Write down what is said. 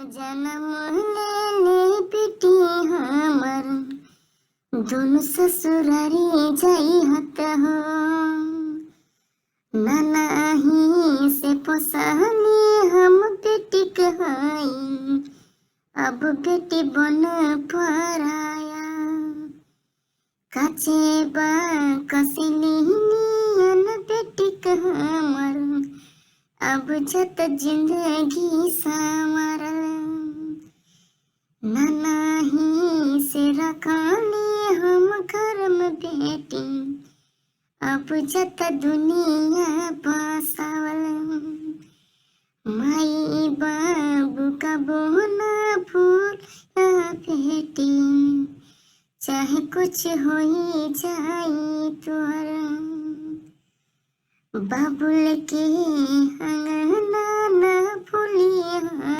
जन्म लेने बेटी हमर दोनों ससुरारी जाई हत हो। नानाही से पोसनी हम बेटी कहई, अब बेटी बन पराया। काचे बा कसली नियन बेटी हमर, अब जत जिंदगी संवरल। नानाही से रखानी हम घर में बेटी, अब जत दुनिया बसावल। माई बाबू का बोना भूल बेटी, चाहे कुछ हो ही जाए तोर। बाबुल के अंगना न भूलिया।